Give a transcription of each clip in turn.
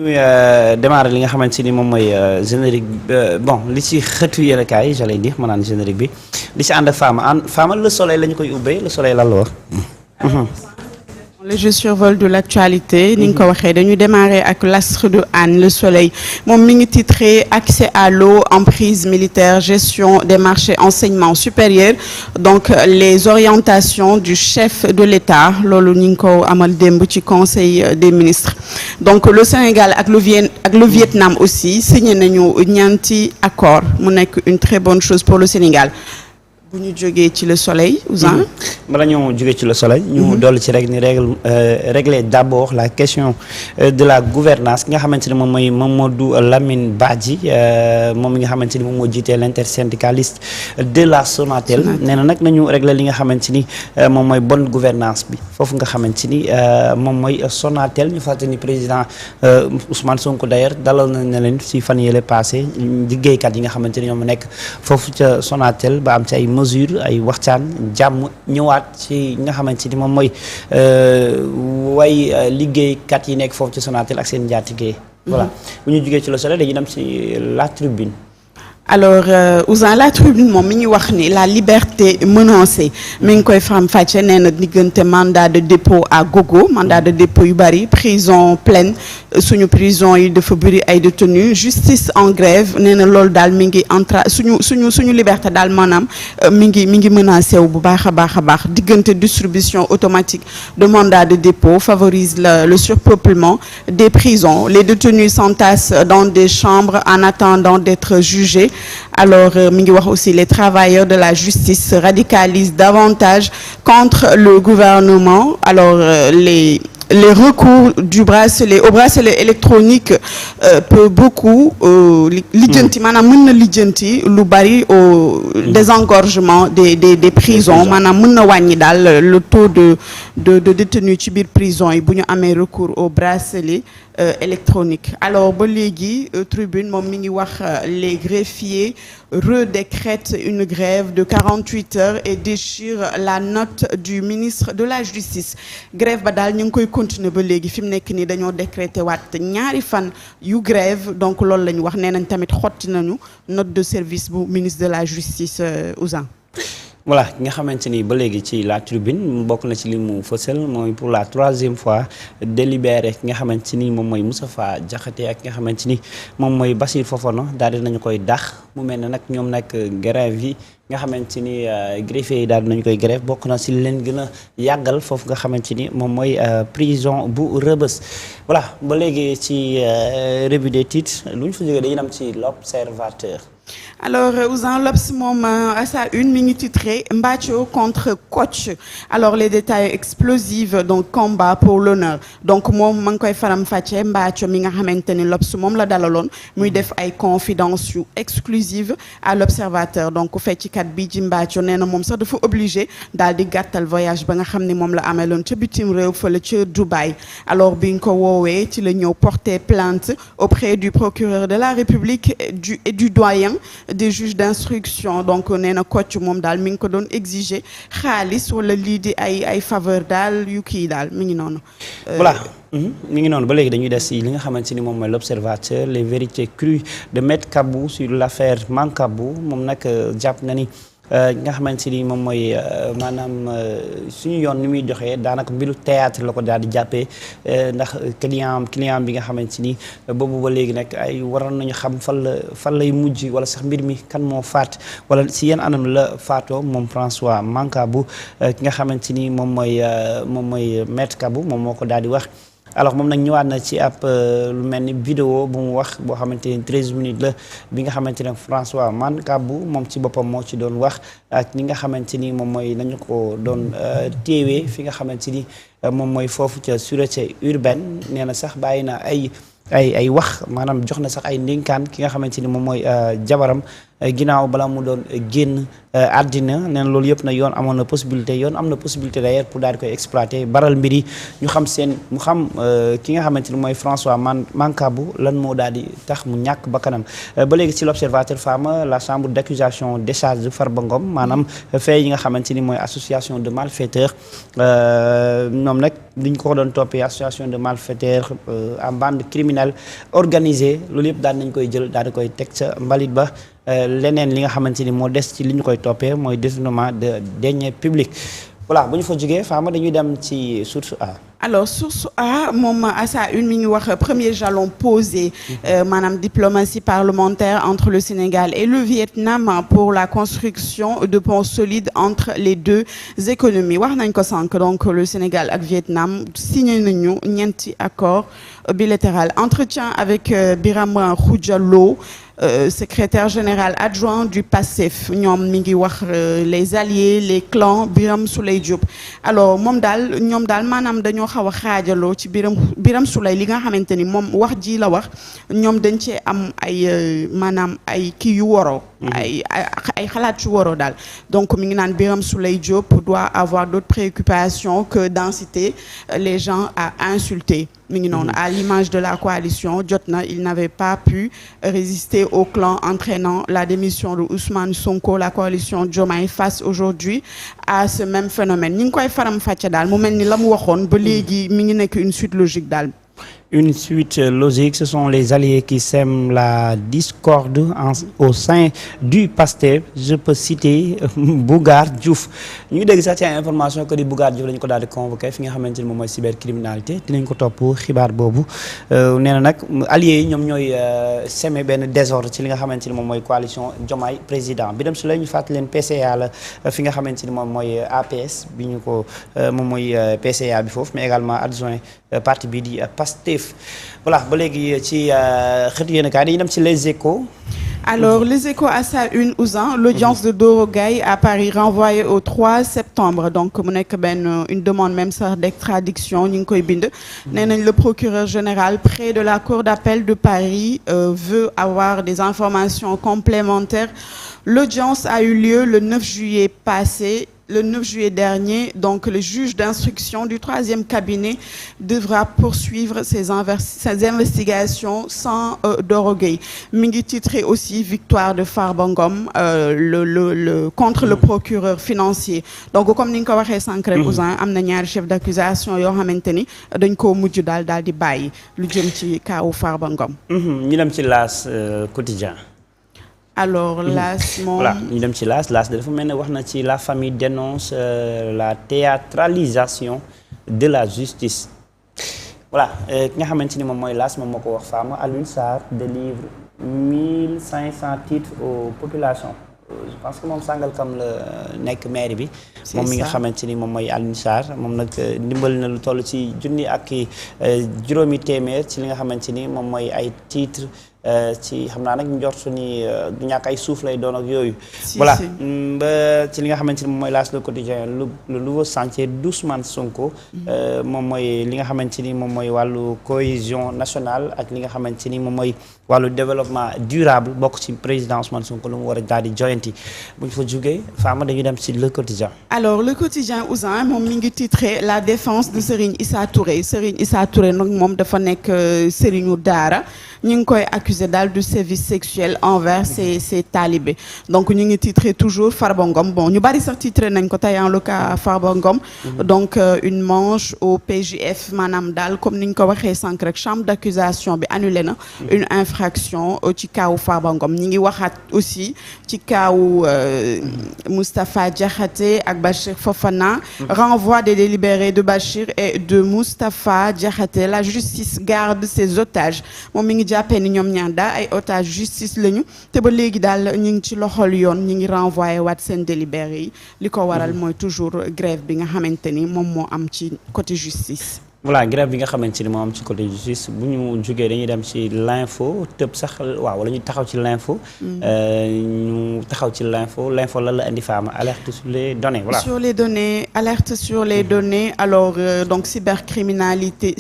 ñuy démarrer li nga xamante ni moom mooy générique bon li ci xëtu yëlekaay j'allais dire ma naan générique bi li ci ànd ak Fama le soleil la ñu koy ubbee le soleil lan la wax. Le jeu survol de l'actualité ni nga ko waxee dañuy démarrer ak l'astre de Hann le soleil moom mi ngi titré accès à l'eau emprise militaire gestion des marchés enseignement supérieur donc les orientations du chef de l'État loolu ñu ngi ko amal démb ci conseil des ministres donc le Sénégal ak le Vietnam aussi signé nañu ñeenti accord mu nekk une très bonne chose pour le Sénégal. bu ñu jógee ci le soleil Ouzin. bala ñoo jógee ci le soleil. ñu dolli ci rek ni régler d'abord la question de la gouvernance ki nga xamante ni moom mooy Mamadou Lamine Badji moom mi nga xamante ni moom moo jiitee l'intersyndicaliste de la Sonatel. nee na nag nañu régler li nga xamante ni moom mooy bonne gouvernance bi foofu nga xamante ni moom mooy Sonatel ñu fàttali ni président Ousmane Sonko d'ailleurs dalal na leen ci fan yële passé liggéeykat yi nga xamante ni ñoom nekk foofu ca Sonatel ba am ci ay mesure ay waxtaan jàmm ñëwaat ci nga xamante ni moom mooy way liggéeykat yi nekk foofu ci Sonatel ak seen njaatige voilà bu ñu jugee ci le soleil dañuy dem ci la tribune. alors Ouzin la tribune moom mi ngi wax ni la liberté menacée mi ngi koy faram-fàcce nee na diggante mandat de dépôt à gogo mandat de dépôt yu bari prison pleine suñu prison yi dafa bëri ay détenus justice en grève nee na loolu daal mi ngi suñu liberté daal maanaam mi ngi menacé wu bu baax a baax diggante distribution automatique de mandat de dépôt favorise le surpeuplement des prisons les détenus s'entassent dans des chambres en attendant d'être jugés. Alors mi ngi wax aussi les travailleurs de la justice se radicalisent davantage contre le gouvernement alors les recours au bracelet électronique peut beaucoup lijjanti maanaam mën na lijjanti lu bari au désengorgement des prisons maanaam mën na wàññi daal le taux de détenus ci biir prison yi bu ñu amee recours au bracelet électronique alors ba léegi tribune moom mi ngi wax les greffiers redécrètent une grève de 48 heures et déchirent la note du ministre de la justice grève ba daal ñu ngi koy continuer ba léegi fi mu nekk nii dañoo décréter waat ñaari fan yu grève donc loolu la ñu wax nee nañ tamit xotti nañu note de service bu ministre de la justice Ouzin. voilà ki nga xamante ni ba léegi ci la tribune bokk na ci li mu fësal mooy pour la 3e fois délibéré ki nga xamante ni moom mooy Moustapha Diakhaté ak ki nga xamante ni moom mooy Bassirou Fofana daal di nañu koy dax mu mel ne nag ñoom nag grève yi nga xamante ni greffier yi daal nañu koy grève bokk na ci leen gën a yàggal foofu nga xamante ni moom mooy prison bu Rebeuss voilà ba léegi ci revue des titres lu ñu fa jógee dañuy dem ci l'Observateur. Alors Ouzin L'Obs moom à sa une mi ngi titré Mbathio contre coach alors les détails explosifs donc combat pour l'honneur donc moom ma ngi koy faram-fàccee Mbathio mi nga xamante ni L'Obs moom la dalaloon muy def ay confidences yu exclusives à l'Observateur donc feccikat bi ji Mbathio nee na moom sax dafa obligé daal di gàttal voyage ba nga xam ne moom la ameloon ca bitim réew fële ca Dubaï alors bi nga ko woowee ci la ñëw porter plainte auprès du procureur de la République et du doyen des juges d'instruction donc nee na coach moom daal mi ngi ko doon exiger xaalis wala lii di ay faveur daal yu kii daal mi ngi noonu. voilà mi ngi noonu ba léegi dañuy des si li nga xamante ni moom mooy l'Observateur les vérités crues de Maître Kabou sur l'affaire Mancabou moom nag jàpp na ni. nga xamante ni moom mooy maanaam suñu yoon ni muy doxee daanaka mbiru théâtre la ko daal di jàppee ndax client bi nga xamante ni boobu ba léegi nag ay waroon nañu xam fan lay mujj wala sax mbir mi kan moo faat wala si yenn anam la faatoo moom François Mancabou ki nga xamante ni moom mooy Maître Kabou moom moo ko daal di wax. alors moom nag ñëwaat na ci ab lu mel ni vidéo bu mu wax boo xamante ni 13 minutes la bi nga xamante ne François Mancabou moom ci boppam moo ci doon wax ak ñi nga xamante ni moom mooy nañu ko doon téewee fi nga xamante ni moom mooy foofu ca sûreté urbaine nee na sax bàyyi na ay wax maanaam jox na sax ay ndénkaan ki nga xamante ni moom mooy jabaram ginnaaw bala mu doon génn àddina nee na loolu yëpp na yoon amoon na possibilité yoon am na possibilité d'ailleurs pour daal di koy exploiter baral mbir yi ñu xam ki nga xamante ni mooy François Mancabou lan moo daal di tax mu ñàkk bakkanam ba léegi ci l'observateur femme la chambre d'accusation décharge de Farba Ngom maanaam fee yi nga xamante ni mooy association de malfaiteurs ñoom nag liñ ko doon toppee association de malfaiteurs en bande criminelle organisée loolu yëpp daal nañ koy jël daal di koy teg ca mbalit ba leneen li nga xamante ni moo des ci li ñu koy toppee mooy détournement de deniers publics voilà bu ñu fa jógee Fama dañuy dem ci source A. Alors source A moom à sa une mi ngi wax premier jalon posé maanaam diplomatie parlementaire entre le Sénégal et le Vietnam pour la construction de ponts solides entre les deux économies wax nañ ko sànq donc le Sénégal ak Vietnam signé nañu ñeenti accord bilatéral entretien avec Birame Khoudia Lo secrétaire général adjoint du PASTEF ñoom mi ngi wax les alliés les clans Birame Souleye Diop alors ñoom daal maanaam dañoo xaw a xaajaloo ci Birame Souleye li nga xamante ni moom wax ji la wax ñoom dañ cee am ay maanaam ay kii yu waroo ay xalaat yu waroo daal donc mi ngi naan Birame Souleye Diop doit avoir d'autres préoccupations que d'inciter les gens à insulter mi ngi noonu à l'image de la coalition jot na il n'avait pas pu résister au clan entraînant la démission de Ousmane Sonko la coalition Diomaye face aujourd'hui à ce même phénomène ñi ngi koy faram-fàcce daal mu mel ni la mu waxoon ba léegi mi ngi nekk une suite logique daal. Une suite logique, ce sont les alliés qui sèment la discorde au sein du PASTEF. Je peux citer Bougar Diouf ñu ngi dégg sax ci information que di Bougar Diouf lañu ko daal di convoqué fi nga xamante ni moom mooy cybercriminalité dinañ ko topp xibaar boobu nee na nag alliés yi ñoom ñooy semer benn désordre ci li nga xamante ni moom mooy coalition Diomaye président Birame Souleye ñu fàttali leen PCA la fi nga xamante ni moom mooy APS bi ñu ko moom mooy PCA bi foofu mais également adjoint parti bi di PASTEF voilà ba léegi ci xët yéen a kaay dañuy dem ci les échos. Alors les échos à sa une Ouzin l'audience de Doro Gaye à Paris renvoyée au 3 septembre donc mu nekk benn une demande même sax d'extradiction ñu ngi koy bind nee nañ le procureur général près de la cour d'appel de Paris veut avoir des informations complémentaires. L'audience a eu lieu le 9 juillet passé. Le 9 juillet dernier, donc le juge d'instruction du 3e cabinet devra poursuivre ses investigations sans Doro Gaye. Mi ngi titré aussi victoire de Farba Ngom contre le procureur financier. Donc comme ni nga ko waxee sànq rek Ouzin am na ñaari chef d'accusation yoo xamante ni dañ koo mujj daal di bàyyi lu jëm ci kaawu Farba Ngom. ñu dem ci L'As quotidien. Alors L'As moom voilà ñu dem ci L'As dafa mel ne wax na ci la famille dénonce la théâtralisation de la justice voilà ki nga xamante ni moom mooy L'As moom moo ko wax Fama Alioune Sarr délivre 1500 titres aux populations je pense que moom Sangalkam la nekk maire bi moom mi nga xamante ni moom mooy Alioune Sarr moom nag ndimbal na lu toll ci junni ak juróomi téeméer ci li nga xamante ni moom mooy ay titres ci xam naa nag njortu ni du ñàkk ay suuf lay doon ak yooyu. voilà ba ci li nga xamante ni moom mooy L'As le quotidien le nouveau chantier d'Ousmane Sonko. moom mooy li nga xamante ni moom mooy wàllu cohésion nationale ak li nga xamante ni moom mooy wàllu développement durable bokk ci président Ousmane Sonko lu mu war a daal di joyanti bu ñu fa jugee Fama dañuy dem ci le quotidien. alors le quotidien Ouzin moom mi ngi titré la défense de Serigne Issa Touré Serigne Issa Touré nag moom dafa nekk Serigne daara ñu ngi koy accusé daal de service sexuel envers ses talibés donc ñu ngi titré toujours Farba Ngom bon ñu bari sax titré nañ ko tey en le cas Farba Ngom donc une manche au PJF maanaam daal comme ni ñu ko waxee sànq rek chambre d'accusation bi annulé na une infraction ci kaawu Farba Ngom ñi ngi waxaat aussi ci kaawu Moustapha Diakhaté ak Bachir Fofana renvoi des délibérés de Bachir et de Moustapha Diakhaté la justice garde ses otages moom mi ngi jàppee ni ñoom ñaar daal ay otage justice lañu te ba léegi daal ñu ngi ci loxol yoon ñu ngi renvoyé waat seen délibéré yi li ko waral mooy toujours grève bi nga xamante ni moom moo am ci côté justice. voilà grève bi nga xamante ni moo am ci côté justice bu ñu jógee dañuy dem ci l'info tëb sax waaw wala ñu taxaw ci l'info. ñu taxaw ci l'info lan la indi Fama alerte sur les données voilà. sur les données alerte sur les données alors donc cybercriminalité.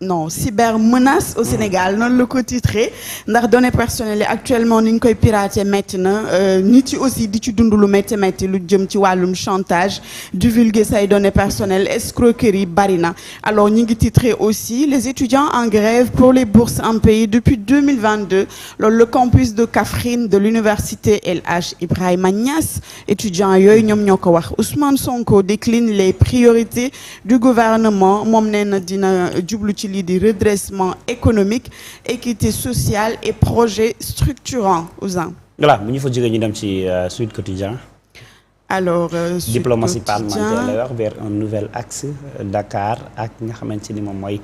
non cybermenace au Sénégal noonu la ko titré ndax données personnelles yi actuellement ni ñu koy pirater métti na nit yi aussi di ci dund lu métti lu jëm ci wàllum chantage divulguer say données personnelles escroquerie bari na alors ñu ngi titré aussi les étudiants en grève pour les bourses impayées depuis 2022 loolu le campus de Kaffrine de l'université El Hadj Ibrahima Niass étudiants yooyu ñoom ñoo ko wax Ousmane Sonko décline les priorités du gouvernement moom nee na dina jublu ci lii di redressement économique équité sociale et projet structurant Ouzin. voilà bu ñu fa jógee ñu dem ci Sud Quotidien. alors diplomatie parlementaire lay wax vers un nouvel axe Dakar ak nga xamante ni moom mooy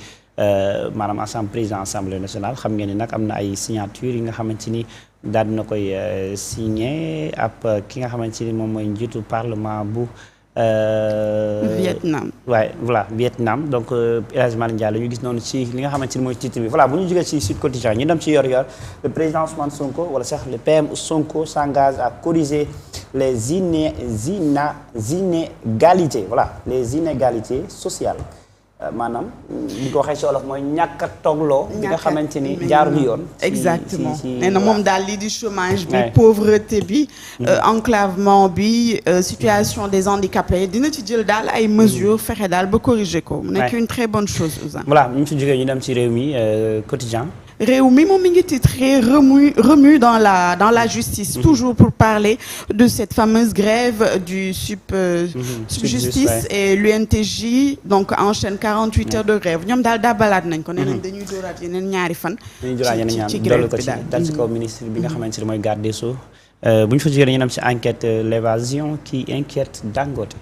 maanaam président assemblée nationale xam ngeen ni nag am na ay signature yi nga xamante ni daal dina koy signé ab ki nga xamante ni moom mooy njiitu parlement bu. Vietnam. waaye voilà Vietnam donc El Hadj Malick Ndiaye la ñu gis noonu ci li nga xamante ni mooy titre bi voilà bu ñu jógee ci Sud Quotidien ñu dem ci yor-yor le président Ousmane Sonko wala sax le PM Sonko s'engage à corriger les inégalités voilà les inégalités sociales maanaam li ko waxee ci wolof mooy ñàkk a toogloo bi nga xamante ni jaarul yoon. exactement nee na moom daal lii di chômage bi pauvreté bi enclavement bi situation des handicapés dina ci jël daal ay mesures fexe daal ba corriger ko mu nekk une très bonne chose Ouzin. voilà ñu fi jógee ñu dem ci réew mi quotidien. réew mi moom mi ngi titré remue dans la justice toujours pour parler de cette fameuse grève du Subjustice et l'UNTJ donc enchaîne 48 heures de grève ñoom daal dabalaat nañ ko nee nañ dañuy dóoraat yeneen ñaari fan ci grève bi daal dal ci kaw ministre bi nga xamante ne mooy garde des Sceaux bu ñu fa jógee dañu dem ci enquête l'évasion qui inquiète Dangote.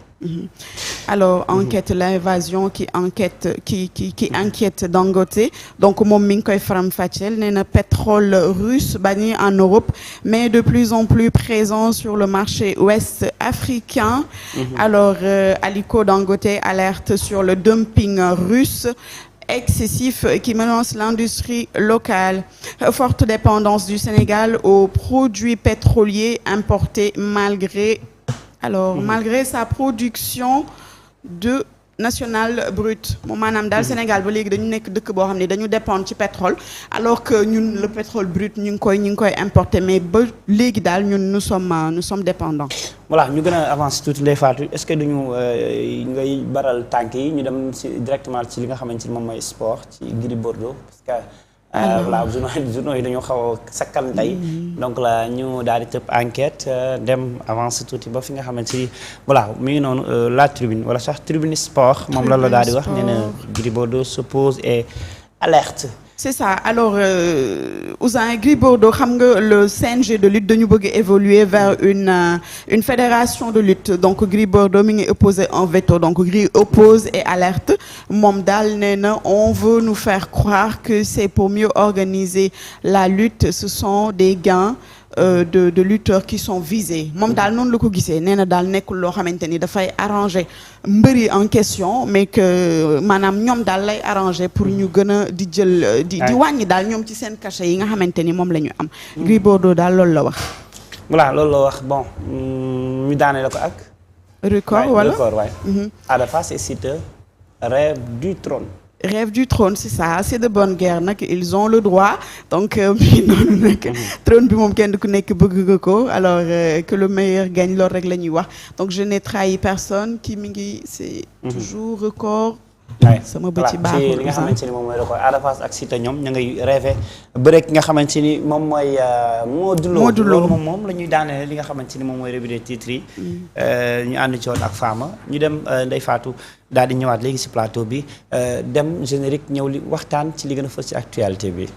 Alors enquête l'évasion qui inquiète Dangote donc moom mi ngi koy faram-fàcceel nee na pétrole russe banni en Europe mais de plus en plus présent sur le marché ouest africain. Alors Aliko Dangote alerte sur le dumping russe excessif qui menace l'industrie locale. Forte dépendance du Sénégal aux produits pétroliers importés malgré sa production de nationale brute moom maanaam daal Sénégal ba léegi dañu nekk dëkk boo xam ne dañu dépendre ci pétrole alors que ñun le pétrole brut ñu ngi koy importer mais ba léegi daal ñun nous sommes dépendants. voilà ñu gën a avancer tuuti Ndeye Fatou est-ce que duñu ngay baral tànk yi ñu dem ci directement ci li nga xamante ni moom mooy sport ci Gris Bordeaux parce que. voilà journaux yi dañoo xaw a sakkal tey donc la ñu daal di tëb enquête dem avancer tuuti ba fi nga xamante ni voilà mi ngi noonu la tribune wala sax tribune sport moom la daal di wax nee na Gris Bordeaux s'oppose et alerte. c'est ça alors Ouzin Gris Bordeaux xam nga le CNG de lutte dañu bëgg évoluer vers une fédération de lutte donc Gris Bordeaux mi ngi opposer un veto donc Gris oppose et alerte moom daal nee na on veut nous faire croire que c'est pour mieux organiser la lutte ce sont des gains de lutteurs qui sont visés moom daal noonu la ko gisee nee na daal nekkul loo xamante ni dafay arranger mbëri en question mais que maanaam ñoom daal lay arranger pour ñu gën a di jël di wàññi daal ñoom ci seen cachet yi nga xamante ni moom la ñu am. Gris Bordeaux daal loolu la wax. voilà loolu la wax bon ñu daane la ko ak. record wala record waay. Ada Fass et Siteu rêve du trône. Rêve du trône c'est ça c'est de bonne guerre nag ils ont le droit donc bii noonu nag trône bi moom kenn ku nekk bëgg nga ko alors que le meilleur gagne loolu rek la ñuy wax donc je n'ai trahi personne ki mi ngi c'est toujours record sama bëti baaxul li nga xamante ni moom mooy record Ada Fass ak Siteu ñoom ña ngay rêvé bëre ki nga xamante ni moom mooy Modou Lo moom la ñuy daaneel li nga xamante ni moom mooy revue des titres yi ñu ànd ci woon ak Fama ñu dem Ndeye Fatou daal di ñëwaat léegi ci plateau bi dem générique ñëw li waxtaan ci li gën a fës ci actualité bi